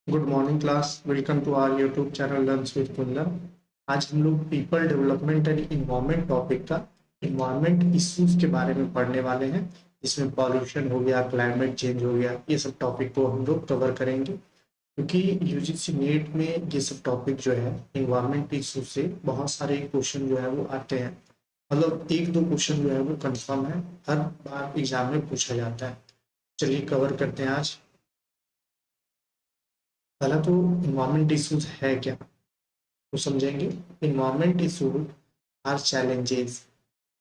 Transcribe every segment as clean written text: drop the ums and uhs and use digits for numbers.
Good morning class. Welcome to our YouTube channel learns with Kundan. आज हम लोग people development and environment topic का environment issues के बारे में पढ़ने वाले हैं। इसमें पॉल्यूशन हो गया, क्लाइमेट चेंज हो गया, ये सब टॉपिक को हम लोग कवर करेंगे क्योंकि यूजीसी नेट में ये सब टॉपिक जो है इन्वायरमेंट इशू से बहुत सारे क्वेश्चन जो है वो आते हैं। मतलब एक दो क्वेश्चन जो है वो कंफर्म है, हर बार एग्जाम में पूछा जाता है। चलिए कवर करते हैं आज। पहला तो इन्वायरमेंट इश्यूज है क्या तो समझेंगे। Environment issues are challenges.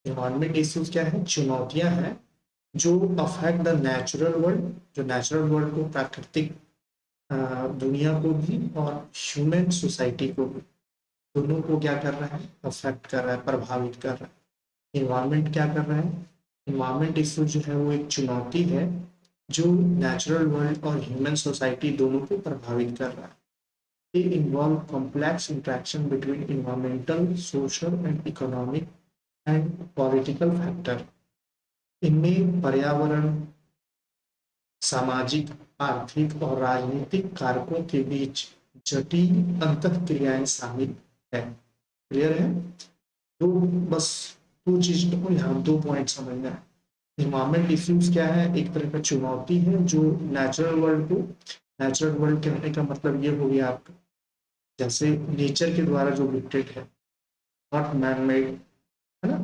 Environment issues क्या है? चुनौतियां हैं जो अफेक्ट द नेचुरल वर्ल्ड, जो नेचुरल वर्ल्ड को, प्राकृतिक दुनिया को भी और ह्यूमन सोसाइटी को भी, दोनों को क्या कर रहा है? अफेक्ट कर रहा है, प्रभावित कर रहा है। इन्वायरमेंट क्या कर रहा है? इन्वायरमेंट इशू जो है वो एक चुनौती है जो नेचुरल वर्ल्ड और ह्यूमन सोसाइटी दोनों को प्रभावित कर रहा है। They involve complex interaction between environmental, social and economic and political factor। इनमें पर्यावरण, सामाजिक, आर्थिक और राजनीतिक कारकों के बीच जटिल अंतःक्रियाएं शामिल है। क्लियर है? तो बस दो चीज को यहाँ दो पॉइंट समझना है। इन्वायरमेंट इश्यूज क्या है? एक तरह का चुनौती है जो नेचुरल वर्ल्ड को, नेचुरल वर्ल्ड कहने का मतलब ये हो गया आपका जैसे नेचर के द्वारा जो डिक्टेड है, नॉट मैन मेड, है ना।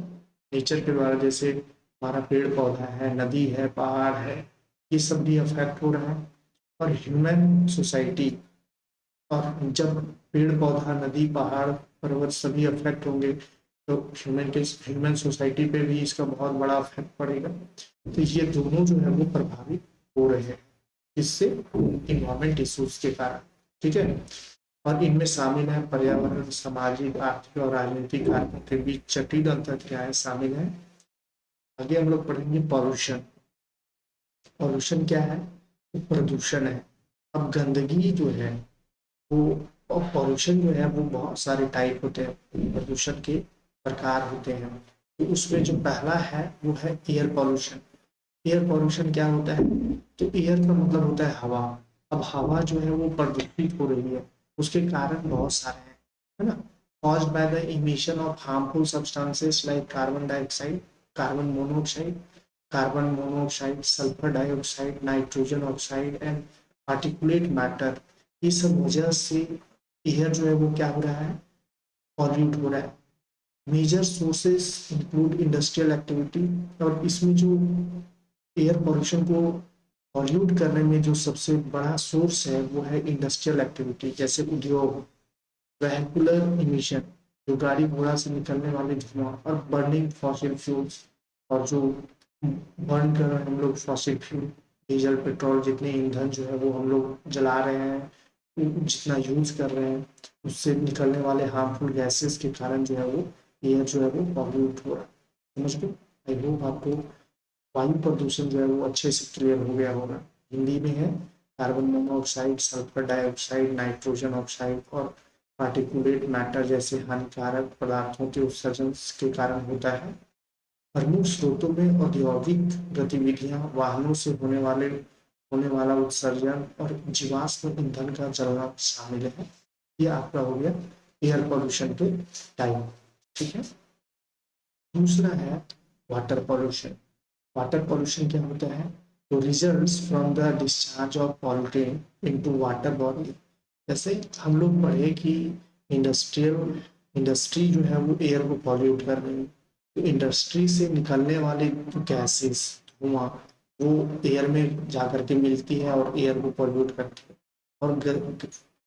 नेचर के द्वारा जैसे हमारा पेड़ पौधा है, नदी है, पहाड़ है, ये सब भी अफेक्ट हो रहा है। और ह्यूमन सोसाइटी, और जब पेड़ पौधा, नदी, पहाड़, पर्वत सभी अफेक्ट होंगे तो ह्यूमन सोसाइटी पे भी इसका बहुत बड़ा इफेक्ट पड़ेगा। तो ये दोनों जो है वो प्रभावित हो रहे हैं इससे, इन्वायरमेंट इश्यूज के कारण। ठीक है। और इनमें शामिल है पर्यावरण, सामाजिक, आर्थिक और राजनीतिक कारकों के बीच जटिल अंतर्क्रियाएं शामिल है। आगे हम लोग पढ़ेंगे पॉल्यूशन। पॉल्यूशन क्या है? वो प्रदूषण है। अब गंदगी जो है वो, और पॉल्यूशन जो है वो बहुत सारे टाइप होते हैं, प्रदूषण के प्रकार होते हैं। तो उसमें जो पहला है वो है एयर पॉल्यूशन। एयर पॉल्यूशन क्या होता है? तो एयर का मतलब होता है हवा। अब हवा जो है वो प्रदूषित हो रही है, उसके कारण बहुत सारे हैं, है ना। caused by the emission of harmful substances like carbon monoxide, sulfur dioxide, nitrogen oxide and particulate matter। ये सब वजह से एयर जो है वो क्या हो रहा है? पॉल्यूट हो रहा है। Major sources include industrial activity. और इसमें जो एयर पॉल्यूशन को पॉल्यूट करने में जो सबसे बड़ा सोर्स है वो है इंडस्ट्रियल एक्टिविटी, जैसे उद्योग, वेहिकुलर इमिशन, जो गाड़ी घोड़ा से निकलने वाले धुआं, और बर्निंग फॉसिल फ्यूल्स, और जो बर्न कर रहे हैं हम लोग फॉसिल फ्यूल, डीजल, पेट्रोल, जितने ईंधन जो है वो हम लोग जला रहे हैं, जितना यूज कर रहे हैं, उससे निकलने वाले हार्मफुल गैसेस के कारण जो है वो एयर जो है वो पॉल्यूट हो रहा है। समझ गए? आई होप आपको वायु प्रदूषण जो है वो अच्छे से क्लियर हो गया होगा। हिंदी में है carbon monoxide, sulphur dioxide, nitrogen oxide और पार्टिकुलेट मैटर जैसे हानिकारक पदार्थों के उत्सर्जन के कारण होता है। प्रमुख स्रोतों में औद्योगिक गतिविधियां, वाहनों से होने वाला उत्सर्जन और जीवाश्म ईंधन का जलना शामिल है। ये आपका हो गया एयर पॉल्यूशन के टाइप। ठीक है। दूसरा है वाटर पॉल्यूशन। वाटर पॉल्यूशन क्या होता है? तो results from the discharge of pollutant into water body. जैसे हम लोग पढ़े कि इंडस्ट्री जो है वो एयर को पॉल्यूट कर रही है, तो इंडस्ट्री से निकलने वाले गैसेस, धुआं, वो एयर में जाकर के मिलती है और एयर को पॉल्यूट करती है। और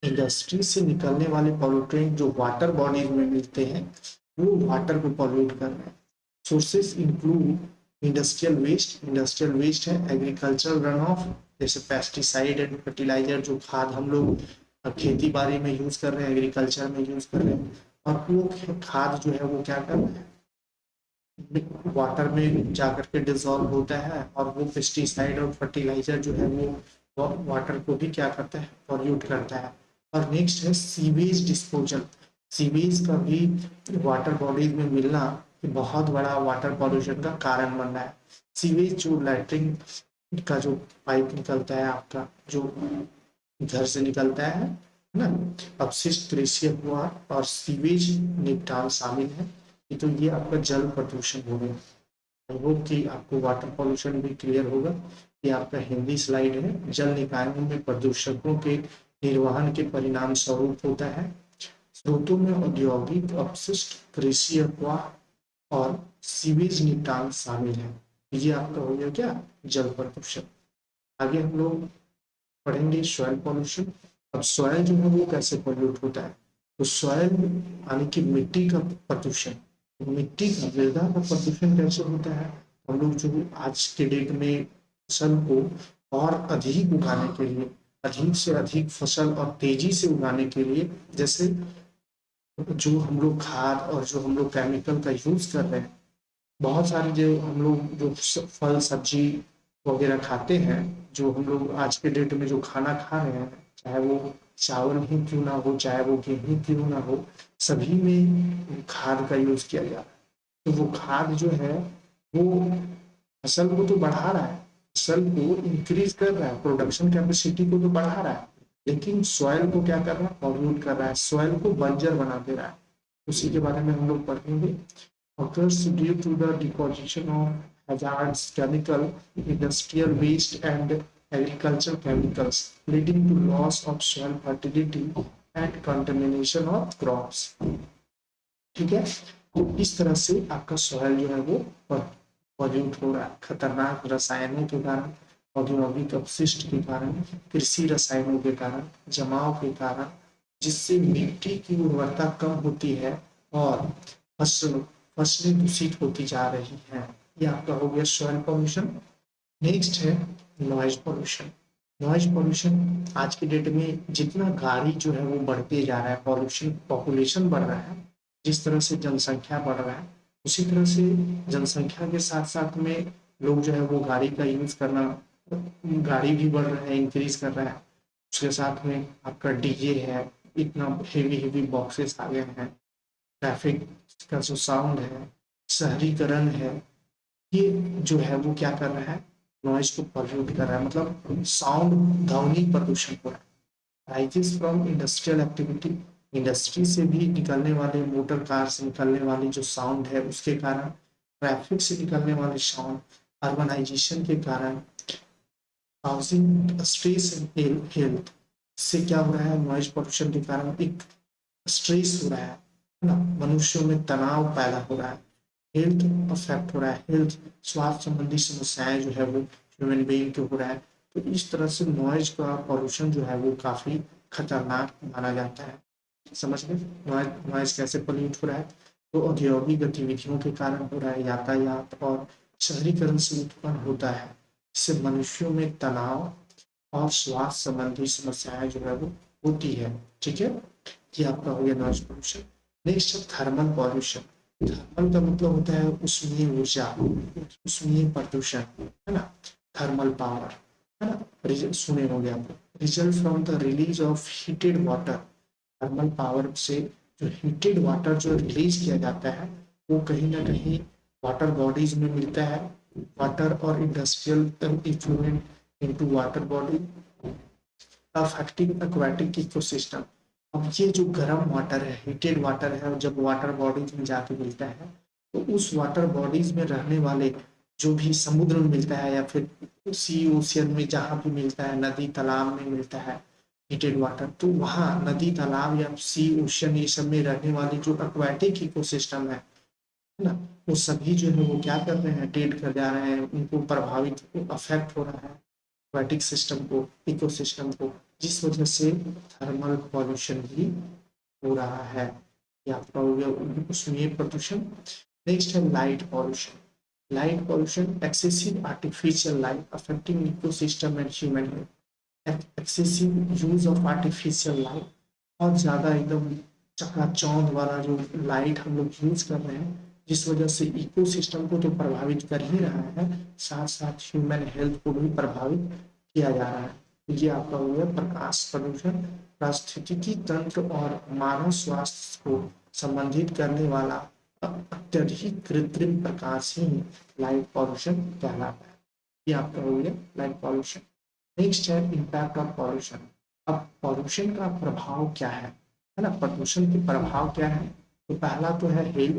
इंडस्ट्री से निकलने वाले पॉल्यूटेंट जो वाटर बॉडीज में मिलते हैं वो वाटर को पॉल्यूट कर रहे हैं। सोर्सेस इंक्लूड इंडस्ट्रियल वेस्ट है, एग्रीकल्चरल रन ऑफ, जैसे पेस्टिसाइड एंड फर्टिलाइजर, जो खाद हम लोग खेती बाड़ी में यूज कर रहे हैं, एग्रीकल्चर में यूज कर रहे हैं, और वो खाद जो है वो क्या कर रहे हैं? वाटर में जाकर के डिजोल्व होता है, और वो पेस्टिसाइड और फर्टिलाइजर जो है वो वाटर को भी क्या करता है? पॉल्यूट करता है। और नेक्स्ट है सीवेज डिस्पोजल। सीवेज का भी वाटर बॉडीज में मिलना बहुत बड़ा वाटर पॉल्यूशन का कारण बन रहा है। सीवेज जो लैट्रिन का जो पाइप निकलता है आपका, जो घर से निकलता है ना। अपशिष्ट कृषि हुआ और सीवेज निपटान शामिल है। तो ये आपका जल प्रदूषण हो गया। आई होप कि आपको वाटर पॉल्यूशन भी क्लियर होगा। ये आपका हिंदी स्लाइड है। जल निकायों में प्रदूषकों के निर्वहन के परिणाम स्वरूप होता है। स्रोतों में औद्योगिक अपशिष्ट, कृषि अपवाह और सीवेज निपटान शामिल है। ये आपका हो गया क्या, जल प्रदूषण। आगे हम लोग पढ़ेंगे सॉइल पॉल्यूशन। अब सॉइल जो है वो कैसे पॉल्यूट होता है। तो सॉइल यानी कि मिट्टी का प्रदूषण, मिट्टी का मृदा का प्रदूषण कैसे होता है। हम लोग जो आज के डेट में फसल को और अधिक उगाने के लिए, अधिक से अधिक फसल और तेजी से उगाने के लिए, जैसे जो हम लोग खाद और जो हम लोग केमिकल का यूज कर रहे हैं, बहुत सारे जो हम लोग जो फल सब्जी वगैरह खाते हैं, जो हम लोग आज के डेट में जो खाना खा रहे हैं, चाहे वो चावल ही क्यों ना हो, चाहे वो गेहूं क्यों ना हो, सभी में खाद का यूज किया जा रहा है। तो वो खाद जो है वो फसल को तो बढ़ा रहा है, फसल को इंक्रीज कर रहा है, प्रोडक्शन कैपेसिटी को तो बढ़ा रहा है, लेकिन सॉइल को क्या कर रहा है, पॉल्यूट कर रहा है, सॉइल को बंजर बना दे रहा है। उसी के बारे में हम लोग पढ़ेंगे। Occurs due to the deposition of hazards, chemical, industrial waste and agricultural chemicals, leading to loss of soil fertility and contamination of crops। ठीक है, तो इस तरह से आपका सॉइल जो है वो पॉल्यूट हो रहा है, खतरनाक रसायनों के कारण, औद्योगिक अपशिष्ट के कारण, कृषि रसायनों के कारण, जमाव के कारण, जिससे मिट्टी की उर्वरता कम होती है और फसलें दूषित होती जा रही हैं। ये आपका हो गया सॉइल पॉल्यूशन। नेक्स्ट है नॉइज पॉल्यूशन। नॉइज पॉल्यूशन आज के डेट में जितना गाड़ी जो है वो बढ़ते जा रहा है, पॉल्यूशन पॉपुलेशन बढ़ रहा है, जिस तरह से जनसंख्या बढ़ रहा है, उसी तरह से जनसंख्या के साथ साथ में लोग जो है वो गाड़ी का यूज करना, गाड़ी भी बढ़ रहा है, इंक्रीज कर रहा है। उसके साथ में आपका डीजे है, इतना हेवी हेवी बॉक्सेस आ गए हैं, ट्रैफिक का जो साउंड है, शहरीकरण है, ये जो है वो क्या कर रहा है, नॉइज को पॉल्यूट कर रहा है, मतलब साउंड ध्वनि प्रदूषण हो रहा है। Rises from industrial activity, industry से भी निकलने वाले, मोटर कार से निकलने वाली जो साउंड है उसके कारण, ट्रैफिक से निकलने वाले साउंड, अर्बनाइजेशन के कारण, हाउसिंग स्ट्रेस एंड हेल्थ, इससे क्या हो रहा है, नॉइज पॉल्यूशन के कारण एक स्ट्रेस हो रहा है ना, मनुष्यों में तनाव पैदा हो रहा है, हेल्थ अफेक्ट हो रहा है, हेल्थ स्वास्थ्य संबंधी समस्याएं जो है वो ह्यूमन बीइंग को हो रहा है। तो इस तरह से नॉइज का पॉल्यूशन जो है वो काफी खतरनाक माना जाता है। समझ गए नॉइज कैसे पॉल्यूट हो रहा है। तो औद्योगिक गतिविधियों के कारण हो रहा है, यातायात और शहरीकरण से उत्पन्न होता है, इससे मनुष्यों में तनाव और स्वास्थ्य संबंधी समस्याएं जो है वो होती है। ठीक है, ये आपका हो गया नॉइज पोल्यूशन। नेक्स्ट है थर्मल पॉल्यूशन। थर्मल का मतलब होता है उष्मीय ऊर्जा, उष्मीय प्रदूषण, है ना, थर्मल पावर, है ना, सुने होंगे आप। Result from the release of heated water, thermal power से जो हीटेड वाटर जो रिलीज किया जाता है वो कहीं ना कहीं वाटर बॉडीज में मिलता है, वाटर और industrial effluent into water body affecting aquatic ecosystem. अब ये जो गर्म वाटर है, हीटेड वाटर है, जब वाटर बॉडीज में जाके मिलता है तो उस वाटर बॉडीज में रहने वाले जो भी समुद्र में मिलता है या फिर सी ओशियन में जहाँ भी मिलता है, नदी तालाब में मिलता है हीटेड वाटर, तो वहाँ नदी तालाब या सी ओशियन ये सब में रहने वाली जो एक्वाटिक इकोसिस्टम है ना, वो सभी जो है वो क्या कर रहे हैं, डेड कर जा रहे हैं, उनको प्रभावित अफेक्ट हो रहा है एक्वाटिक सिस्टम को, इकोसिस्टम को, जिस वजह से थर्मल पॉल्यूशन भी हो रहा है। ये आपका हो गया उष्मीय प्रदूषण। नेक्स्ट है light pollution. Light pollution excessive artificial light affecting ecosystem and human health. Excessive use of artificial light, और ज्यादा एकदम चकाचौंध वाला जो लाइट हम लोग यूज कर रहे हैं, जिस वजह से इकोसिस्टम को तो प्रभावित कर ही रहा है, साथ साथ ह्यूमन हेल्थ को भी प्रभावित किया जा रहा है। ये आपका हो गया प्रकाश प्रदूषण। पारिस्थितिकी तंत्र और मानव स्वास्थ्य को संबंधित करने वाला अत्यधिक कृत्रिम प्रकाश ही लाइट पॉल्यूशन कहलाता है। ये आपका हो गया लाइट पॉल्यूशन। नेक्स्ट है इम्पैक्ट ऑफ पॉल्यूशन। अब पॉल्यूशन का प्रभाव क्या है ना, प्रदूषण के प्रभाव क्या है? तो पहला तो है हेल्थ,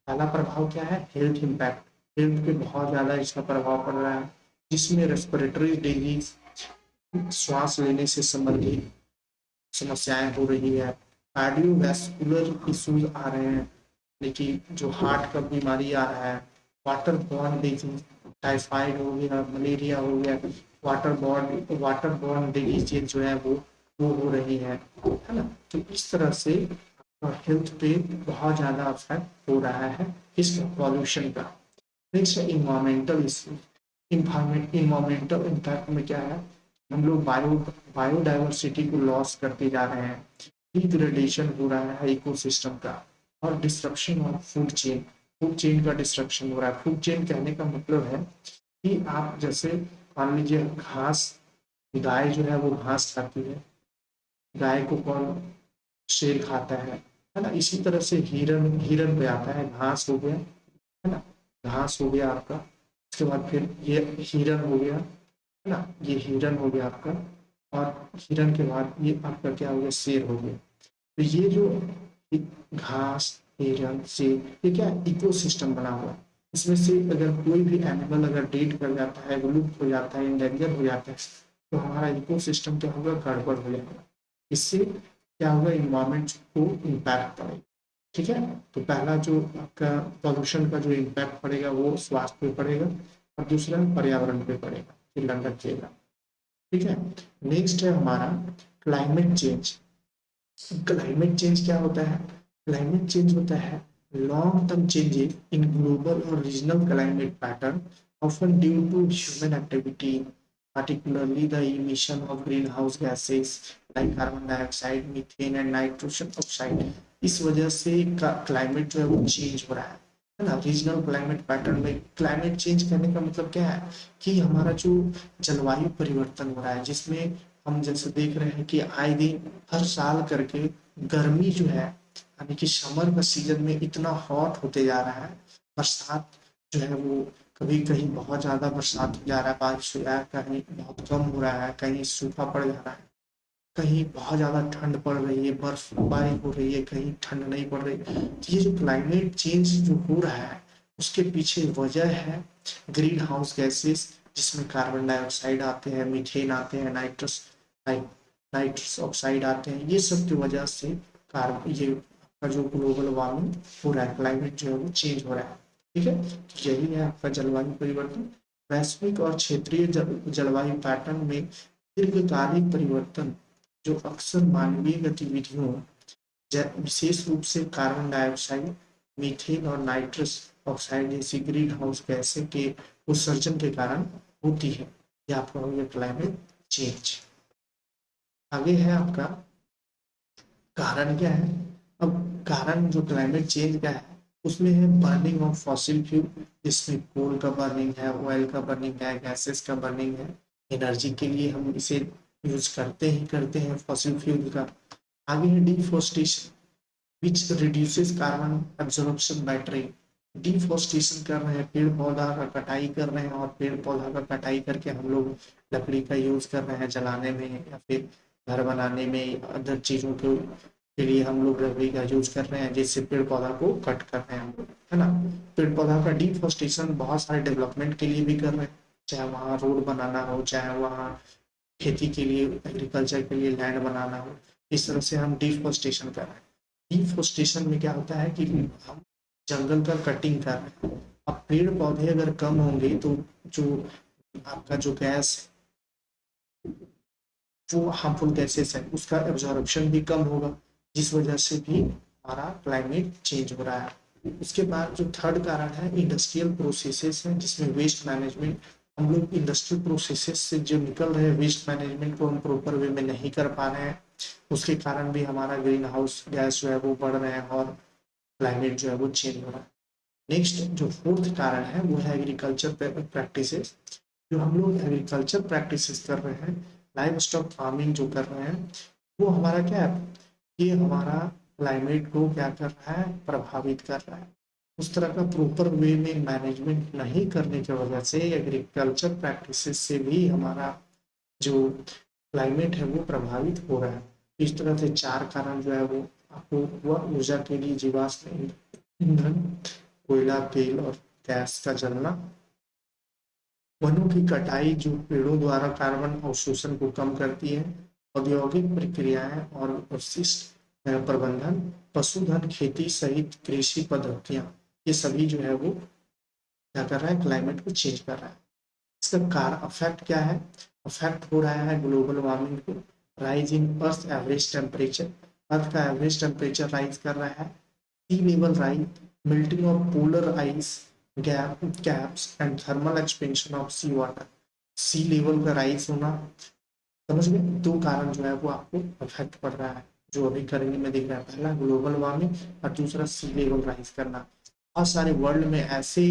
पहला प्रभाव क्या है? Health impact. हेल्थ पे बहुत ज्यादा इसका प्रभाव पड़ रहा है, जिसमें रेस्पिरेटरी डिजीज, श्वास लेने से संबंधित समस्याएं हो रही है, कार्डियोवैस्कुलर इश्यूज आ रहे हैं, लेकिन जो हार्ट का बीमारी आ रहा है, वाटर बॉर्न डिजीज, टाइफाइड हो गया, मलेरिया हो गया, वाटर बॉर्न डिजीज जो है वो हो रही है ना। तो इस तरह से हेल्थ पे बहुत ज्यादा इफेक्ट हो रहा है इस पॉल्यूशन का। नेक्स्ट है इन्वायरमेंटल इशू। इन्वायरमेंटल इम्पैक्ट में क्या है? हम लोग बायोडाइवर्सिटी को लॉस करते जा रहे हैं, डिग्रेडेशन हो रहा है इकोसिस्टम का, और disruption of food chain, food chain का डिस्ट्रक्शन हो रहा है। फूड चेन कहने का मतलब है कि आप जैसे मान लीजिए घास, गाय जो है वो घास खाती है, गाय को कौन? शेर खाता है ना। इसी तरह से हिरन, हिरन पे आता है, घास हो गया है ना, घास हो गया आपका, उसके बाद फिर ये हिरन हो गया है ना, ये हिरन हो गया आपका, और हिरन के बाद ये आपका क्या हो गया? शेर हो गया। तो ये जो घास, हिरन, शेर, ये क्या इकोसिस्टम बना हुआ है। इसमें से अगर कोई भी एनिमल अगर डेड कर जाता है, विलुप्त हो जाता है, इंडेंजर हो जाता है, तो हमारा इकोसिस्टम क्या होगा? गड़बड़ हो जाएगा। इससे क्या होगा? इन्वायरमेंट को इम्पैक्ट पड़ेगा। ठीक है, तो पहला जो आपका पॉल्यूशन का जो इम्पैक्ट पड़ेगा वो स्वास्थ्य पे पड़ेगा, और दूसरा पर्यावरण पे पड़ेगा, फिर रखिएगा। ठीक है, नेक्स्ट है हमारा क्लाइमेट चेंज। क्लाइमेट चेंज क्या होता है? क्लाइमेट चेंज होता है long term changes in global और regional climate pattern, often due to human activity, particularly the emission of greenhouse gases like carbon dioxide, methane and nitrogen oxide। इस वजह से climate जो है वो चेंज हो रहा है ना। रीजनल क्लाइमेट पैटर्न में क्लाइमेट चेंज करने का मतलब क्या है? कि हमारा जो जलवायु परिवर्तन हो रहा है, जिसमें हम जैसे देख रहे हैं कि आए दिन हर साल करके गर्मी जो है, यानी कि समर का सीजन में इतना हॉट होते जा रहा है, बरसात जो है वो कभी कहीं बहुत ज्यादा बरसात हो जा रहा है, बारिश हो रहा है, कहीं बहुत कम हो रहा है, कहीं सूखा पड़ जा रहा है, कहीं बहुत ज्यादा ठंड पड़ रही है, बर्फबारी हो रही है, कहीं ठंड नहीं पड़ रही। तो ये जो क्लाइमेट चेंज जो हो रहा है, उसके पीछे वजह है ग्रीन हाउस गैसेस, जिसमें कार्बन डाइऑक्साइड आते हैं, मीथेन आते हैं, नाइट्रस ऑक्साइड आते हैं। ये सब की वजह से कार्बन, ये आपका जो ग्लोबल वार्मिंग हो रहा है, क्लाइमेट जो है वो चेंज हो रहा है। ठीक है, तो यही है आपका जलवायु परिवर्तन। वैश्विक और क्षेत्रीय जलवायु पैटर्न में दीर्घकालिक परिवर्तन, जो अक्सर मानवीय गतिविधियों, विशेष रूप से कार्बन डाइऑक्साइड, मीथेन और नाइट्रस ऑक्साइड जैसी ग्रीन हाउस गैसें के उत्सर्जन के कारण होती है। यह आपका हो गया क्लाइमेट चेंज। आगे है आपका कारण क्या है? अब कारण जो क्लाइमेट चेंज का है उसमें है बर्निंग ऑफ फॉसिल फ्यूल, जिसमें कोल का बर्निंग है, ऑयल का बर्निंग है, गैसेस का बर्निंग है। एनर्जी के लिए हम इसे यूज करते ही करते हैं फॉसिल फ्यूल का। आगे है deforestation, which reduces carbon absorption by tree. Deforestation कर रहे हैं, पेड़ पौधा का कटाई कर रहे हैं, और पेड़ पौधा का कटाई करके हम लोग लकड़ी का यूज कर रहे हैं जलाने में, या फिर घर बनाने में, अदर चीजों के लिए हम लोग लकड़ी का यूज कर रहे हैं, जिससे पेड़ पौधा को कट कर रहे हैं हम लोग, है ना। पेड़ पौधा का डिफोरेस्टेशन बहुत सारे डेवलपमेंट के लिए भी कर रहे हैं, चाहे वहाँ रोड बनाना हो, चाहे वहाँ खेती के लिए, एग्रीकल्चर के लिए लैंड बनाना हो। इस तरह से हम डिफोरेस्टेशन कर रहे हैं। डिफोरेस्टेशन में क्या होता है कि हम जंगल का कटिंग कर रहे हैं। अब पेड़ पौधे अगर कम होंगे तो जो आपका जो गैस, वो हार्मफुल गैसेस है, उसका एब्जॉर्प्शन भी कम होगा, जिस वजह से भी हमारा क्लाइमेट चेंज हो रहा है। उसके बाद जो थर्ड कारण है इंडस्ट्रियल प्रोसेसेस है, जिसमें वेस्ट मैनेजमेंट, हम लोग इंडस्ट्रियल प्रोसेसेस से जो निकल रहे हैं वेस्ट मैनेजमेंट को हम प्रॉपर वे में नहीं कर पा रहे हैं, उसके कारण भी हमारा ग्रीन हाउस गैस जो है वो बढ़ रहे हैं, और क्लाइमेट जो है वो चेंज हो रहा है। नेक्स्ट जो फोर्थ कारण है वो है एग्रीकल्चर प्रैक्टिसेस। जो हम लोग एग्रीकल्चर प्रैक्टिसेस कर रहे हैं, लाइव स्टॉक फार्मिंग जो कर रहे हैं, वो हमारा क्या है? ये हमारा क्लाइमेट को क्या कर रहा है? प्रभावित कर रहा है। उस तरह का प्रॉपर वे में मैनेजमेंट नहीं करने की वजह से एग्रीकल्चर प्रैक्टिसेस से भी हमारा जो क्लाइमेट है वो प्रभावित हो रहा है। इस तरह से 4 कारण जो है वो आपको हुआ। ऊर्जा के लिए जीवाश्म ईंधन, कोयला, तेल और गैस का जलना। वनों की कटाई जो पेड़ों द्वारा कार्बन अवशोषण को कम करती है। औद्योगिक प्रक्रियाएं और अपशिष्ट प्रबंधन, पशुधन, खेती सहित कृषि पद्धतियां, ये सभी जो है वो क्या कर रहा है, क्लाइमेट को चेंज कर रहा है। इसका कार अफेक्ट क्या है, अफेक्ट हो रहा है ग्लोबल वार्मिंग को। Rise in earth average temperature, earth का एवरेज टेम्परेचर राइज कर रहा है। Sea level rise, melting of polar ice caps and thermal expansion of sea water. Sea level का राइज होना, समझ गए, दो कारण जो है वो आपको अफेक्ट पड़ रहा है, जो अभी करंटली में दिख रहा है। पहला ग्लोबल वार्मिंग और दूसरा सी लेवल राइज करना। बहुत सारे वर्ल्ड में ऐसे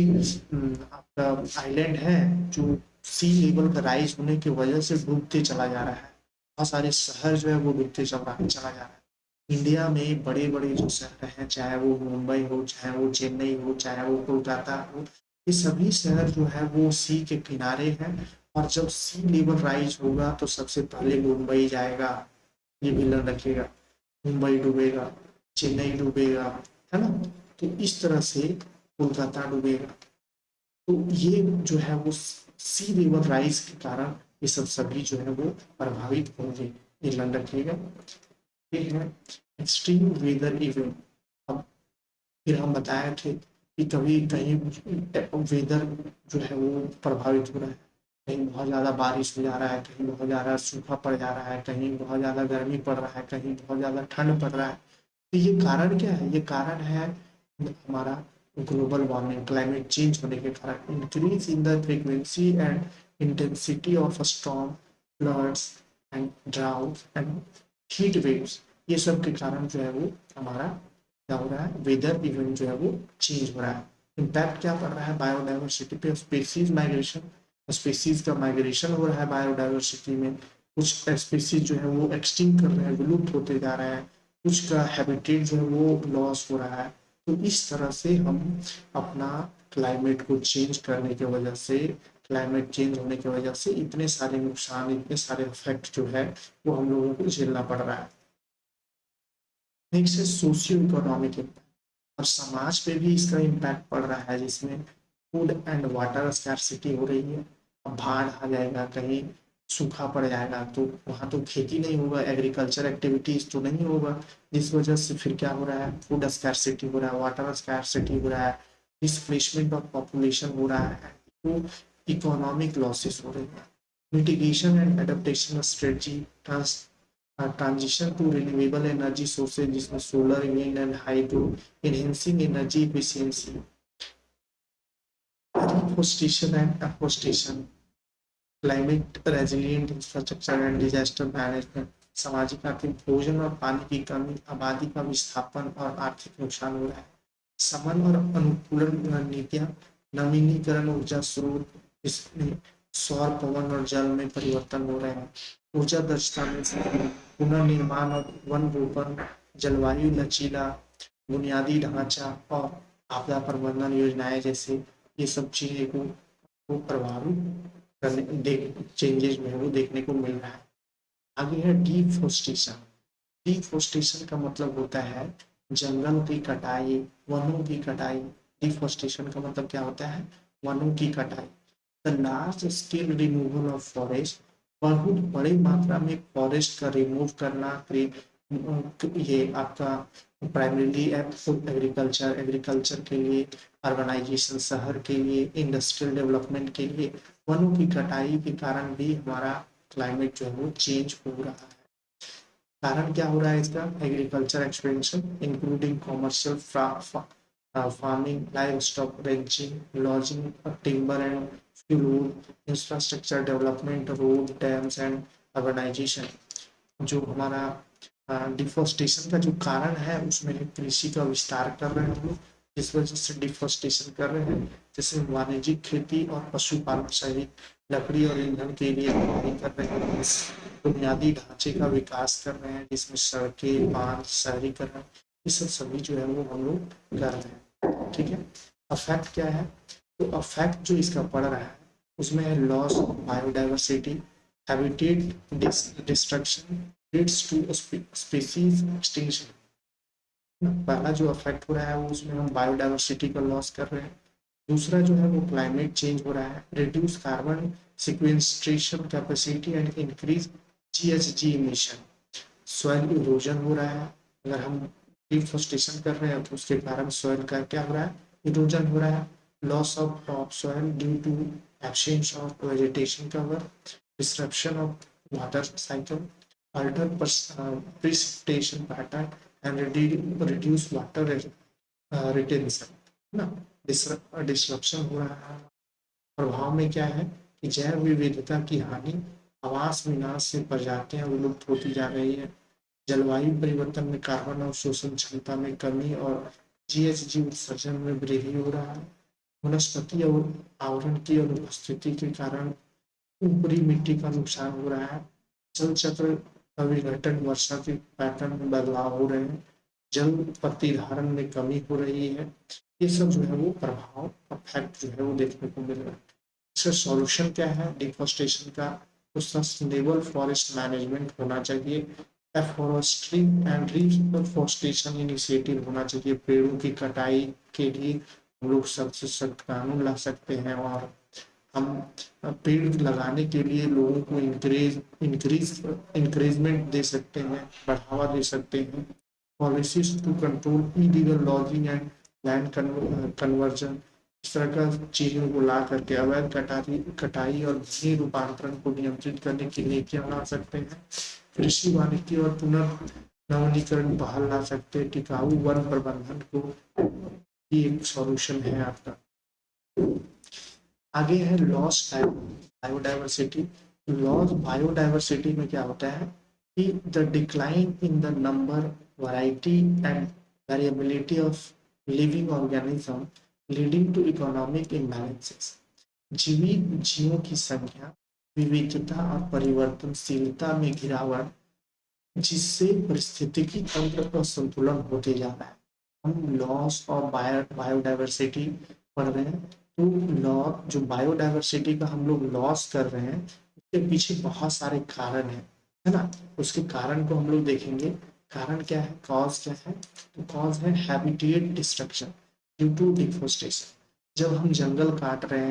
आपका आइलैंड हैं जो सी लेवल का राइज होने की वजह से डूबते चला जा रहा है। बहुत सारे शहर जो है वो डूबते चला जा रहा है। इंडिया में बड़े बड़े जो शहर हैं, चाहे वो मुंबई हो, चाहे वो चेन्नई हो, चाहे वो कोलकाता हो, ये सभी शहर जो है वो सी के किनारे हैं। और जब सी लेवल राइज होगा तो सबसे पहले मुंबई जाएगा, ये विलन रखेगा, मुंबई डूबेगा, चेन्नई डूबेगा, है ना। तो इस तरह से कोलकाता डूबेगा। तो ये जो है वो सी लेवल राइज के कारण ये सब सभी जो है वो प्रभावित होंगे, ये ध्यान रखिएगा। ये है एक्सट्रीम वेदर इवेंट। अब फिर हम बताए थे कि कभी कहीं वेदर जो है वो प्रभावित हो रहा है, कहीं बहुत ज़्यादा बारिश हो जा रहा है, कहीं बहुत ज़्यादा सूखा पड़ जा रहा है, कहीं बहुत ज़्यादा गर्मी पड़ रहा है, कहीं बहुत ज़्यादा ठंड पड़ रहा है। तो ये कारण क्या है, ये कारण है हमारा ग्लोबल वार्मिंग, क्लाइमेट चेंज होने के कारण। Increase in the frequency and intensity of storm, floods and drought and heat waves, ये सब के कारण जो है वो हमारा क्या हो रहा है, वेदर इवेंट जो है वो चेंज हो रहा है। इम्पैक्ट क्या पड़ रहा है बायोडाइवर्सिटी पे, स्पेसीज माइग्रेशन, स्पेसीज का माइग्रेशन हो रहा है बायोडाइवर्सिटी में। कुछ स्पेसीज जो है वो एक्सटिंक्ट कर रहे हैं, विलुप्त होते जा रहे हैं, कुछ का हैबिटेट जो है वो लॉस हो रहा है। तो इस तरह से हम अपना क्लाइमेट को चेंज करने की वजह से, क्लाइमेट चेंज होने की वजह से इतने सारे नुकसान, इतने सारे इफेक्ट जो है वो हम लोगों को झेलना पड़ रहा है। नेक्स्ट है सोशियो इकोनॉमिक इम्पैक्ट। और समाज पे भी इसका इम्पैक्ट पड़ रहा है, जिसमें फूड एंड वाटर स्कैरसिटी हो रही है। अब बाढ़ आ जाएगा, कहीं सूखा पड़ जाएगा तो वहाँ तो खेती नहीं होगा, एग्रीकल्चर एक्टिविटीज तो नहीं होगा, जिस वजह से फिर क्या हो रहा है, फूड स्कैरसिटी हो रहा है, वाटर स्कैरसिटी हो रहा है, डिस्प्लेसमेंट ऑफ पॉपुलेशन हो रहा है, तो इकोनॉमिक लॉसेस हो रही है। Mitigation and adaptation strategy, transition to renewable energy sources जिसमें solar, wind and hydro, enhancing energy efficiency, reforestation and afforestation, climate resilient infrastructure and disaster management, सामाजिक आर्थिक, भोजन और पानी की कमी, आबादी का विस्थापन और आर्थिक नुकसान हो रहा है। समन और अनुकूलन रणनीतियां, नवीनीकरण ऊर्जा स्रोत, इसमें सौर, पवन और जल में परिवर्तन हो रहे हैं। ऊर्जा दक्षता में पुनर्निर्माण और वन रोपण, जलवायु लचीला, बुनियादी ढांचा और आपदा प्रबंधन योजनाएं जैसे ये सब चीजें को प्रभावित करने, चेंजेस में वो देखने को मिल रहा है। आगे है डिफोरेस्टेशन। डिफोरेस्टेशन का मतलब होता है जंगल की कटाई, वनों की कटाई। डिफोरेस्टेशन का मतलब क्या होता है, वनों की कटाई। The large scale removal of forest, बहुत बड़ी मात्रा में फॉरेस्ट का रिमूव करना। ये आपका प्राइमरीली एग्रीकल्चर, एग्रीकल्चर के लिए, अर्बनाइजेशन, शहर के लिए, इंडस्ट्रियल डेवलपमेंट के लिए, वनों की कटाई के कारण भी हमारा क्लाइमेट जो है वो चेंज हो रहा है। कारण क्या हो रहा है इसका, agriculture expansion including commercial farming, livestock ranching, logging, timber and fuel, infrastructure development, road, dams and urbanisation. जो हमारा डिफोरेस्टेशन का जो कारण है उसमें कृषि का विस्तार कर रहे हैं हम लोग, जिस वजह से डिफोरेस्टेशन कर रहे हैं। जैसे वाणिज्यिक खेती और पशुपालन सहित लकड़ी और ईंधन के लिए कर रहे हैं। बुनियादी ढांचे का विकास कर रहे हैं, जिसमें सड़कें, बांध, शहरीकरण, ये सब सभी जो है वो हम लोग कर रहे हैं। ठीक है, अफेक्ट क्या है, तो अफेक्ट जो इसका पड़ रहा है उसमें है loss of biodiversity, habitat destruction leads to species extinction. पहला जो अफेक्ट हो रहा है वो उसमें हम बायोडाइवर्सिटी का लॉस कर रहे हैं। दूसरा जो है वो क्लाइमेट चेंज हो रहा है, reduce carbon sequestration capacity and increase GHG emission. Soil erosion हो रहा है, अगर हम डिफोरेस्टेशन कर रहे हैं तो उसके कारण सॉइल का क्या हो रहा है, इरोजन हो रहा है। Loss of top soil due to absence of vegetation cover, disruption of water cycle, alter precipitation pattern and reduce water retention, है ना। डिसरप्शन हो रहा है। प्रभाव में क्या है कि जैव विविधता की हानि, आवास विनाश से प्रजातियां विलुप्त होती जा रही है, जलवायु परिवर्तन में कार्बन अवशोषण क्षमता में कमी और जीएचजी उत्सर्जन में वृद्धि हो रहा है। वनस्पति और आवरण की अनुपस्थिति के कारण ऊपरी मिट्टी का नुकसान हो रहा है। जल चक्र का विघटन, वर्षा के पैटर्न में बदलाव हो रहे हैं, जल प्रतिधारण में कमी हो रही है। ये सब जो है वो प्रभाव इफेक्ट जो है वो देखने को मिल रहा है। इसका सॉल्यूशन क्या है डिफोरेस्टेशन का, तो सस्टेनेबल फॉरेस्ट मैनेजमेंट होना चाहिए, एफोरेस्ट्री एंड रिफोरेस्टेशन इनिशिएटिव होना चाहिए। पेड़ों की कटाई के लिए हम लोग सबसे सख्त कानून ला सकते हैं और हम पेड़ लगाने के लिए लोगों को इंकरेजमेंट दे सकते हैं, बढ़ावा दे सकते हैं। Policies to control illegal logging and land conversion, इस तरह का चीजों को ला करके अवैध कटाई और भूमि रूपांतरण को नियंत्रित करने की नीतियां ला सकते हैं। कृषि वानिकी और पुनर्नवीनीकरण बहाल ला सकते हैं। टिकाऊ वन प्रबंधन को ये एक सॉल्यूशन है आपका। आगे है लॉस बायोडाइवर्सिटी। लॉस बायोडाइवर्सिटी में क्या होता है कि the decline in the number, variety and variability of living organism leading to economic imbalances. जीवित जीवों की संख्या, विविधता और परिवर्तनशीलता में गिरावट, जिससे पारिस्थितिकी तंत्र का संतुलन होते जा रहा है। हम लॉस ऑफ बायोडाइवर्सिटी पढ़ रहे हैं, तो लॉ जो बायोडाइवर्सिटी का हम लोग लॉस कर रहे हैं उसके पीछे बहुत सारे कारण है ना। उसके कारण को हम लोग देखेंगे। कारण क्या है, कॉज क्या है, तो कॉज है habitat destruction due to deforestation. जब हम जंगल काट रहे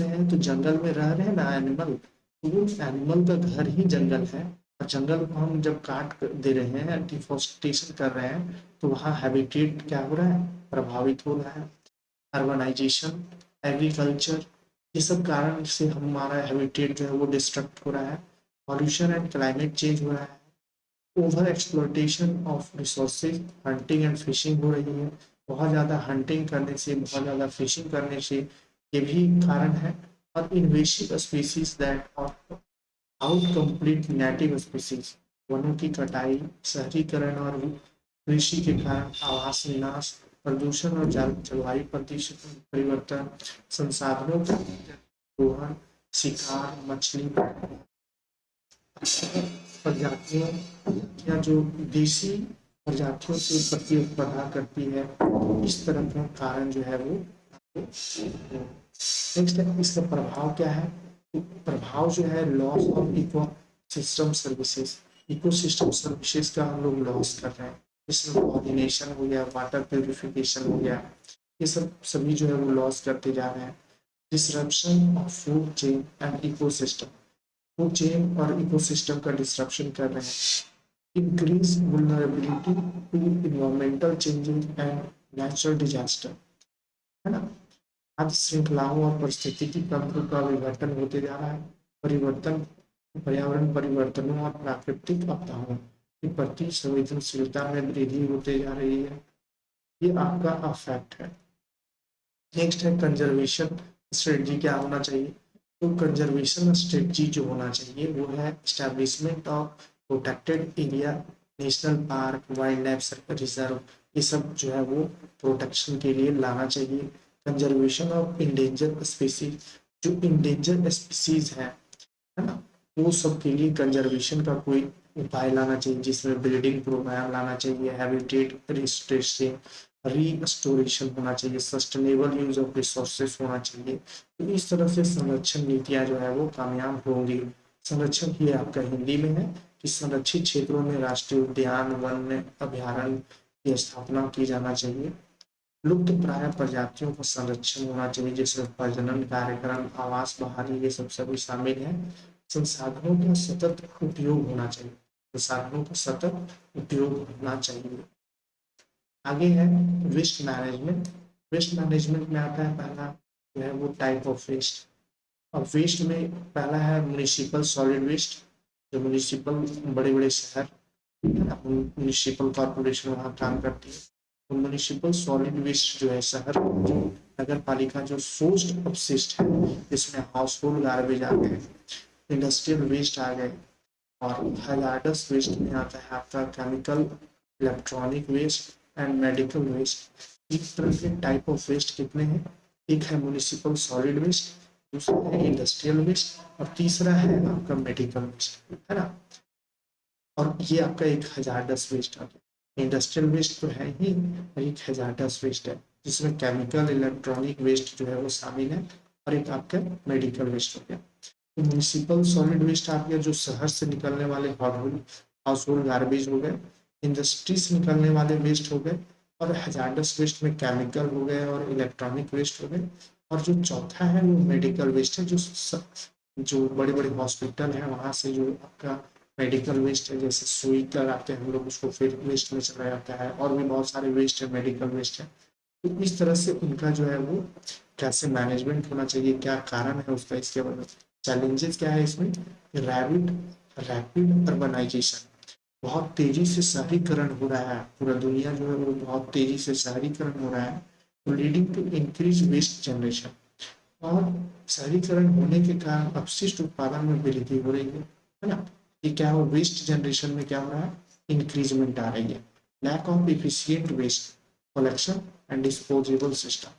हैं तो जंगल में रह रहे हैं ना एनिमल, तो वो एनिमल का घर ही जंगल है। और जंगल को हम जब काट दे रहे हैं, डिफोरेस्टेशन कर रहे हैं, तो वहाँ हैबिटेट क्या हो रहा है, प्रभावित हो रहा है। अर्बनाइजेशन, एग्रीकल्चर, ये सब कारण से हमारा हैबिटेट जो है वो डिस्ट्रक्ट हो रहा है। पॉल्यूशन एंड क्लाइमेट चेंज हो रहा है। Over exploitation of resources, hunting and fishing हो रही है। बहुत ज़्यादा हंटिंग करने से, बहुत ज़्यादा फिशिंग करने से ये भी कारण है। और invasive species that of out complete native species, वनों की कटाई, शहरीकरण और कृषि के कारण आवास विनाश, प्रदूषण और जलवायु परिवर्तन, संसाधनों का दोहन, शिकार, मछली प्रजातियों या जो देशी प्रजातियों से प्रतिस्पर्धा करती है, इस तरह का कारण जो है वो। नेक्स्ट है इसका प्रभाव क्या है, प्रभाव जो है loss of ecosystem services. Ecosystem services का हम लोग लॉस कर रहे हैं, इसमें कोऑर्डिनेशन हो गया, वाटर प्यूरिफिकेशन हो गया, ये सब सभी जो है वो लॉस करते जा रहे हैं। Disruption of food chain and ecosystem, food chain और इकोसिस्टम का डिसरप्शन कर रहे हैं। Increase vulnerability to environmental changes and natural disaster, है ना। खाद्य श्रृंखलाओं और पारिस्थितिकी तंत्र का विघटन होते जा रहा है। परिवर्तन, पर्यावरण परिवर्तनों और प्राकृतिक आपदाओं के प्रति संवेदनशीलता में वृद्धि होते जा रही है। ये आपका अफेक्ट है। नेक्स्ट है कंजर्वेशन स्ट्रेटजी क्या होना चाहिए, तो कंजर्वेशन स्ट्रेटजी जो होना चाहिए वो है establishment of protected area, national park, wild life reserve, ये सब जो है वो प्रोटेक्शन के लिए लाना चाहिए। कंजर्वेशन ऑफ इंडेंजर स्पीसीज, जो इंडेंजर स्पीसीज है ना, वो सब के लिए कंजर्वेशन का कोई उपाय लाना चाहिए, जिसमें ब्रीडिंग प्रोग्राम लाना चाहिए, हैबिटेट रिस्टोरेशन रीस्टोरेशन होना चाहिए, सस्टेनेबल यूज ऑफ रिसोर्सेस होना चाहिए। तो इस तरह से संरक्षण नीतियां जो है वो कामयाब होंगी। संरक्षण ही आपका हिंदी में है कि संरक्षित क्षेत्रों में राष्ट्रीय उद्यान, वन्य अभ्यारण्य की स्थापना की जाना चाहिए। लुप्त प्राय प्रजातियों का संरक्षण होना चाहिए, जैसे प्रजनन कार्यक्रम, आवास बहाली, ये सब सभी शामिल है। संसाधनों का सतत उपयोग होना चाहिए, संसाधनों का सतत उपयोग होना चाहिए। आगे है वेस्ट मैनेजमेंट। वेस्ट मैनेजमेंट में आता है पहला जो है वो टाइप ऑफ वेस्ट। और वेस्ट में पहला है म्यूनिसिपल सॉलिड वेस्ट, जो म्यूनिसिपल बड़े बड़े शहर म्यूनिसिपल कॉर्पोरेशन वहाँ काम करती है। तो म्यूनिसिपल सॉलिड वेस्ट जो है शहर जो नगर पालिका जो सोर्स्ड अपशिष्ट है, जिसमें हाउस होल्ड गार्बेज आ गए, इंडस्ट्रियल वेस्ट आ गए, और हैजार्डस वेस्ट में आता है आपका chemical, electronic waste and medical waste. इस तरह के टाइप ऑफ वेस्ट कितने हैं? एक है म्यूनिसिपल सॉलिड वेस्ट, दूसरा है इंडस्ट्रियल वेस्ट, और तीसरा है आपका मेडिकल वेस्ट, है ना। और ये आपका एक हैजार्डस वेस्ट आ गया। इंडस्ट्रियल वेस्ट तो है ही, एक हैजार्डस वेस्ट है जिसमें केमिकल, इलेक्ट्रॉनिक वेस्ट जो है वो शामिल है, और एक आपका मेडिकल वेस्ट हो गया। तो म्यूनिसिपल सॉलिड वेस्ट आ गया, जो शहर से निकलने वाले हाउस होल्ड गार्बेज हो गए, इंडस्ट्री से निकलने वाले वेस्ट हो गए, और हैजार्डस वेस्ट में केमिकल हो गए और इलेक्ट्रॉनिक वेस्ट हो गए। और जो चौथा है वो मेडिकल वेस्ट है, जो बड़े बड़े हॉस्पिटल है वहां से जो आपका मेडिकल वेस्ट है, जैसे सुई लगाते हैं हम लोग, उसको फिर वेस्ट में चला जाता है, और भी बहुत सारे वेस्ट है, मेडिकल वेस्ट है। तो इस तरह से उनका जो है वो कैसे मैनेजमेंट होना चाहिए, क्या कारण है उसका, इसके बारे में चैलेंजेस क्या है इसमें। रैपिड रैपिड अर्बनाइजेशन, बहुत तेजी से शहरीकरण हो रहा है, पूरा दुनिया जो है वो बहुत तेजी से शहरीकरण हो रहा है, तो leading to increase waste generation. और शहरीकरण होने के कारण अपशिष्ट उत्पादन में वृद्धि हो रही है ना। ये क्या हो, वेस्ट जनरेशन में क्या हो रहा है, इंक्रीजमेंट आ रही है। Lack of efficient waste collection and disposable system,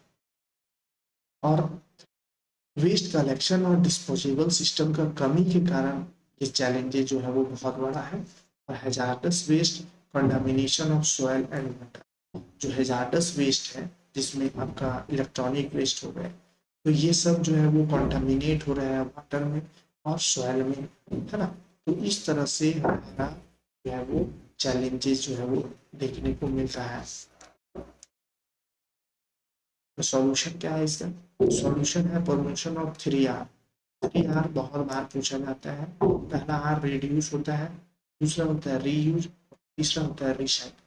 और वेस्ट कलेक्शन और डिस्पोजेबल सिस्टम का कमी के कारण ये चैलेंजेस जो है वो बहुत बड़ा है। और hazardous waste, contamination of soil and water, जो हैजार्डस वेस्ट है जिसमें आपका इलेक्ट्रॉनिक वेस्ट हो गए, तो ये सब जो है वो कंटामिनेट हो रहा है वाटर में और सॉइल में, है ना। तो इस तरह से हमारा जो है वो चैलेंजेस जो है वो देखने को मिल रहा है। तो सॉल्यूशन क्या है इसका? सॉल्यूशन है प्रमोशन ऑफ 3R। 3R बहुत बार पूछा जाता है। पहला R रिड्यूस होता है, दूसरा होता है रीयूज, तीसरा होता है रिसाइकल।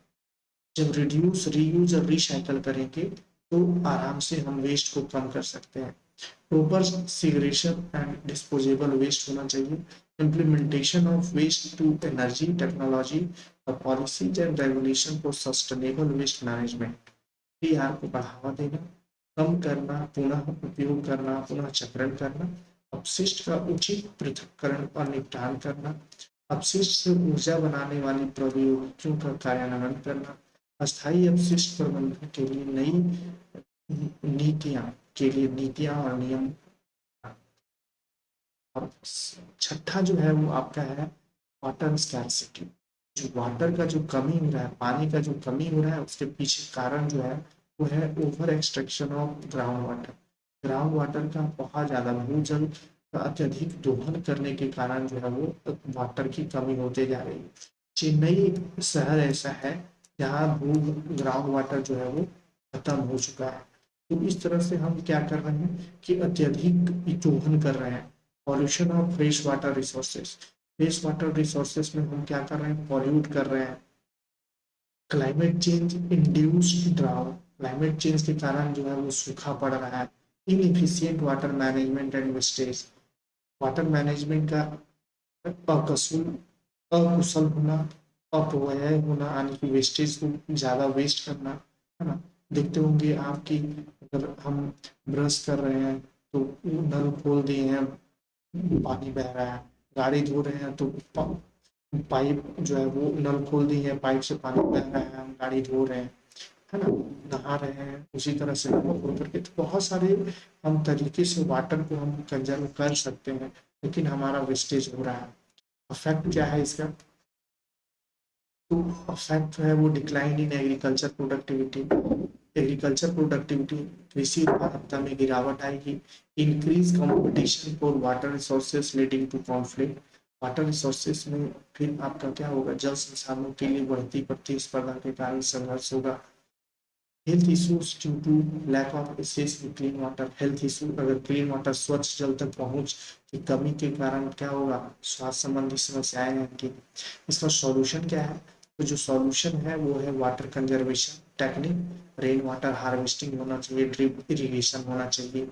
जब रिड्यूस, रीयूज और रिसाइकल करेंगे तो आराम से हम वेस्ट को कम कर सकते हैं। Proper segregation and disposable waste होना चाहिए। Implementation of waste to energy technology और policies and regulation for sustainable waste management. 3R को बढ़ावा देना, कम करना, पुनः उपयोग करना, पुनः चक्रण करना, अपशिष्ट का उचित पृथक्करण और निपटान करना, अपशिष्ट से ऊर्जा बनाने वाली प्रौद्योगिकियों का कार्यान्वयन करना, अस्थायी अपशिष्ट प्रबंधन के लिए नई नीतियां और नियम। और छठा जो है वो आपका है वाटर स्कैरसिटी। जो वाटर का जो कमी हो रहा है, पानी का जो कमी हो रहा है, उसके पीछे कारण जो है वो है over extraction of ground water. Ground water का बहुत ज्यादा, भूजल का अत्यधिक दोहन करने के कारण जो है वो वाटर की कमी होते जा रही है। चेन्नई शहर ऐसा है जहाँ भू ग्राउंड वाटर जो है वो खत्म हो चुका है। तो इस तरह से हम क्या कर रहे हैं कि अत्यधिक दोहन कर रहे हैं। Pollution of fresh water resources, fresh water resources में हम क्या कर रहे हैं, पॉल्यूट कर रहे हैं। Climate change induced drought, climate change के कारण जो है वो सूखा पड़ रहा है। Inefficient water management and wastage, water management का अकसूल अकुशल होना, अपव्यय होना, यानी कि वेस्टेज को ज्यादा वेस्ट करना, है ना। देखते होंगे आपकी, अगर हम ब्रश कर रहे हैं तो नल खोल दिए हैं, पानी बह रहा है, गाड़ी धो रहे हैं तो पाइप जो है वो नल खोल दी है, पाइप से पानी बह रहा है, हम गाड़ी धो रहे हैं, है ना, नहा रहे हैं, उसी तरह से नल खोल करके। तो बहुत सारे हम तरीके से वाटर को हम कंजर्व कर सकते हैं, लेकिन हमारा वेस्टेज हो रहा है। इफेक्ट क्या है इसका? तो अफेक्ट जो है वो decline in agriculture productivity, agriculture productivity कृषि उत्पादकता में गिरावट आएगी, increase competition for water resources leading to conflict, water resources में फिर आपका क्या होगा, जल संसाधनों के लिए बढ़ती प्रतिस्पर्धा के कारण संघर्ष होगा, health issues due to lack of access to clean water, health issue, अगर क्लीन वाटर स्वच्छ जल तक पहुंच की कमी के कारण क्या होगा, स्वास्थ्य संबंधी समस्याएं आएंगी। इसका सॉल्यूशन क्या है, तो जो सॉल्यूशन है वो है water conservation technique, rain water harvesting होना चाहिए, ड्रिप इरिगेशन होना चाहिए,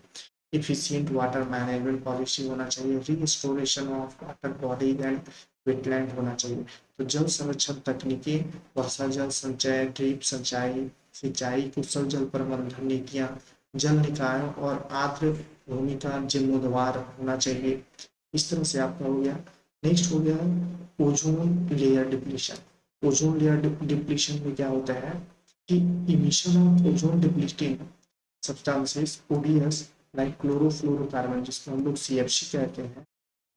इफिशिएंट वाटर मैनेजमेंट पॉलिसी होना चाहिए, restoration of water bodies and wetland होना चाहिए। तो जल संरक्षण तकनीकें, वर्षा जल संचय, ड्रिप सिंचाई, सिंचाई कुशल जल प्रबंधन नीतियां, जल निकायों और आर्द्र भूमि का जीर्णोद्धार होना चाहिए। इस तरह से आपका हो गया। नेक्स्ट हो गया ozone layer depletion. Ozone layer depletion में क्या होता है कि emission of ozone depleting substances ODS like chlorofluorocarbon, जिसको हम लोग सीएफसी कहते हैं,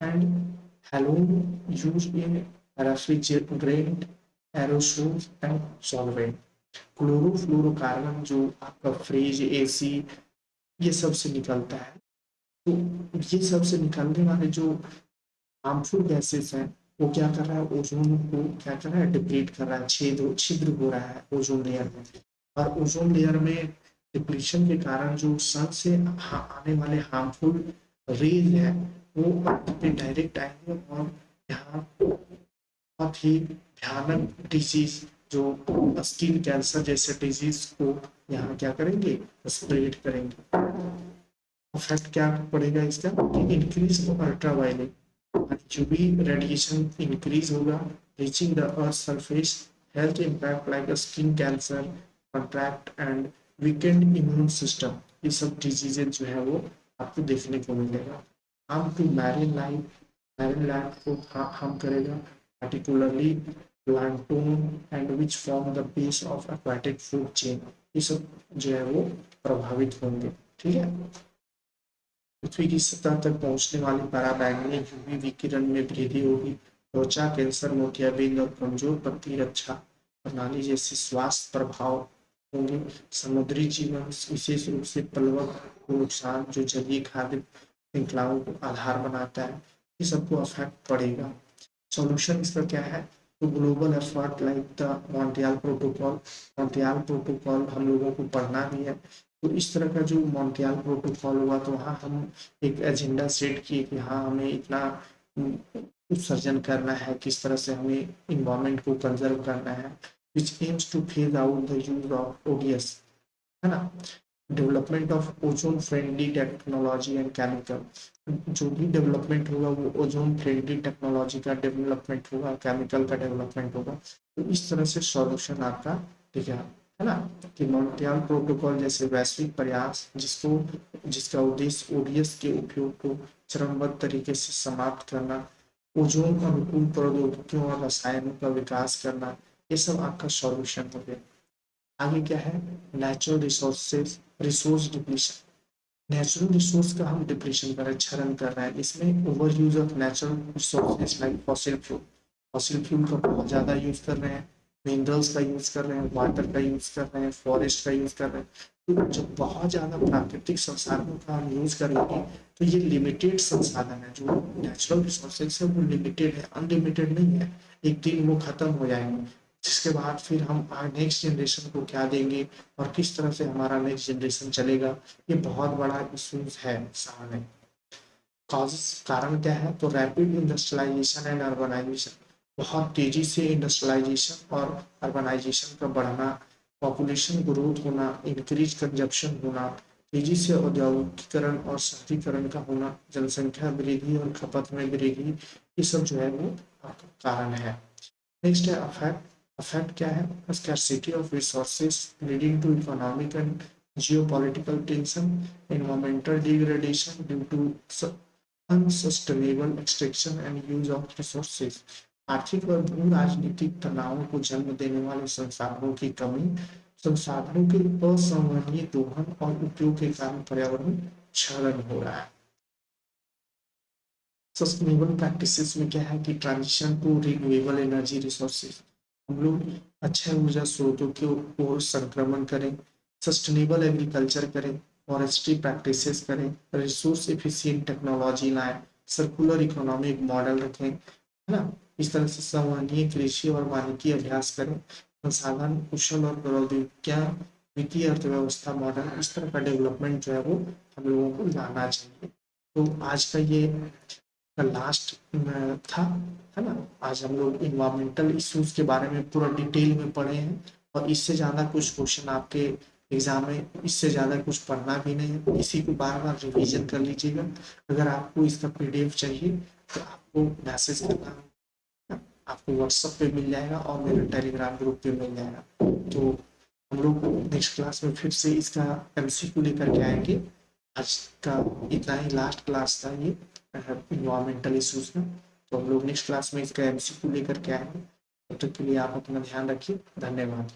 and halon use in refrigerant aerosols and solvent. Chlorofluorocarbon जो आपका फ्रिज एसी ये सब से निकलता है, तो ये सब से निकलने वाले जो हार्मफुल गैसेस हैं वो क्या कर रहा है, ओजोन को क्या कर रहा है, डिप्लीट कर रहा है, छिद्र हो रहा है ओजोन लेयर में। और ओजोन लेयर में डिप्लीशन के कारण जो सन से आने वाले हार्मफुल रेज है वो अर्थ पे डायरेक्ट आएंगे और यहाँ बहुत ही भयानक डिजीज जो स्किन कैंसर जैसे डिजीज को यहाँ क्या करेंगे, स्प्रेड करेंगे। इफेक्ट क्या पड़ेगा इसका, increase ultraviolet UV radiation increase होगा, reaching the earth surface, health impact like skin cancer, cataract and weakened immune system, ये सब डिजीजेज जो है वो आपको देखने को मिलेगा। Harm to marine life, marine life को हार्म करेगा, particularly plankton and which form the base of aquatic food chain, ये सब जो है वो प्रभावित होंगे। ठीक है, पृथ्वी की सतह तक पहुंचने वाली पराबैंगनी यूवी विकिरण में वृद्धि होगी, त्वचा कैंसर, मोतियाबिंद और कमजोर प्रतिरक्षा प्रणाली जैसे स्वास्थ्य प्रभाव होंगे। समुद्री जीवन विशेष रूप से प्लवक को नुकसान जो जलीय खाद्य श्रृंखलाओं को आधार बनाता है, ये सबको अफेक्ट पड़ेगा। सॉल्यूशन इसका क्या है, तो global effort like the Montreal protocol, Montreal protocol हम लोगों को पढ़ना भी है। तो इस तरह का जो मॉन्ट्रियल प्रोटोकॉल हुआ तो वहाँ हम एक एजेंडा सेट किए कि हाँ हमें इतना उत्सर्जन करना है, किस तरह से हमें इन्वायरमेंट को कंजर्व करना है, which aims to phase out the use of ODS, है ना, development of ozone friendly technology and chemical, जो भी डेवलपमेंट होगा वो ओजोन फ्रेंडली टेक्नोलॉजी का डेवलपमेंट होगा, केमिकल का डेवलपमेंट होगा। तो इस तरह से सॉल्यूशन आपका दिखा है ना, कि मॉन्ट्रियल प्रोटोकॉल जैसे वैश्विक प्रयास जिसका उद्देश्य ओडीएस के उपयोग को चरणबद्ध तरीके से समाप्त करना, ओजोन अनुकूल प्रौद्योगिकियों और रसायनों का विकास करना, ये सब आपका सॉल्यूशन हो गया। आगे क्या है, natural resources resource depletion, natural resource का हम डिप्रेशन कर रहे हैं, क्षरण कर रहे हैं, इसमें over use of natural resources like fossil fuel, fossil fuel का बहुत ज़्यादा यूज कर रहे हैं, मिनरल्स का यूज कर रहे हैं, वाटर का यूज कर रहे हैं, फॉरेस्ट का यूज कर रहे हैं। तो जब बहुत ज़्यादा प्राकृतिक संसाधनों का हम यूज करेंगे तो ये लिमिटेड संसाधन है, जो नेचुरल रिसोर्सेज है वो लिमिटेड है, अनलिमिटेड नहीं है। एक दिन वो खत्म हो जाएंगे, जिसके बाद फिर हम नेक्स्ट जनरेशन को क्या देंगे और किस तरह से हमारा नेक्स्ट जनरेशन चलेगा, ये बहुत बड़ा इशूज है सामने। कॉजेस कारण क्या है, तो रैपिड इंडस्ट्रियलाइजेशन एंड अर्बनाइजेशन, बहुत तेजी से इंडस्ट्रियलाइजेशन और अर्बनाइजेशन का बढ़ना, पॉपुलेशन ग्रोथ होना, इंक्रीज कंजप्शन होना, तेजी से औद्योगिकीकरण और शहरीकरण का होना, जनसंख्या वृद्धि और खपत में वृद्धि, ये सब जो है वो कारण है। नेक्स्ट है अफेक्ट, अफेक्ट क्या है, scarcity of resources leading to economic and geopolitical tension, environmental degradation due to unsustainable extraction and use of resources, आर्थिक और भू राजनीतिक तनावों को जन्म देने वाले संसाधनों की कमी, संसाधनों के असंवर्णीय दोहन और उपयोग के कारण पर्यावरण क्षरण हो रहा है। सस्टेनेबल प्रैक्टिसेस में क्या है कि transition to renewable energy resources, हम लोग अच्छे ऊर्जा स्रोतों की ओर संक्रमण करें, सस्टेनेबल एग्रीकल्चर करें, फॉरेस्ट्री प्रैक्टिसेस करें, रिसोर्स एफिशिएंट टेक्नोलॉजी लाएं, सर्कुलर इकोनॉमिक मॉडल रखें, है ना? इस तरह से संवहनीय कृषि और वानिकी अभ्यास करें, संसाधन कुशल और प्रौद्योगिकियां, वित्तीय अर्थव्यवस्था मॉडल, इस तरह का डेवलपमेंट जो है वो हम लोगों को लाना चाहिए। तो आज का ये लास्ट था, है ना? आज हम लोग इन्वायरमेंटल इश्यूज के बारे में पूरा डिटेल में पढ़े हैं, और इससे ज़्यादा कुछ क्वेश्चन आपके एग्जाम में इससे ज़्यादा कुछ पढ़ना भी नहीं है, इसी को बार बार रिवीजन कर लीजिएगा। अगर आपको इसका पीडीएफ चाहिए तो आपको मैसेज करना होगा, आपको व्हाट्सएप पे मिल जाएगा और मेरे टेलीग्राम ग्रुप पे मिल जाएगा। तो हम लोग नेक्स्ट क्लास में फिर से इसका एमसीक्यू लेकर के आएंगे। आज का इतना ही लास्ट क्लास था ये इन्वायरमेंटल इश्यूज में। तो हम लोग नेक्स्ट क्लास में इसका एमसीक्यू लेकर के आएंगे। तब तक के लिए आप अपना ध्यान रखिए। धन्यवाद।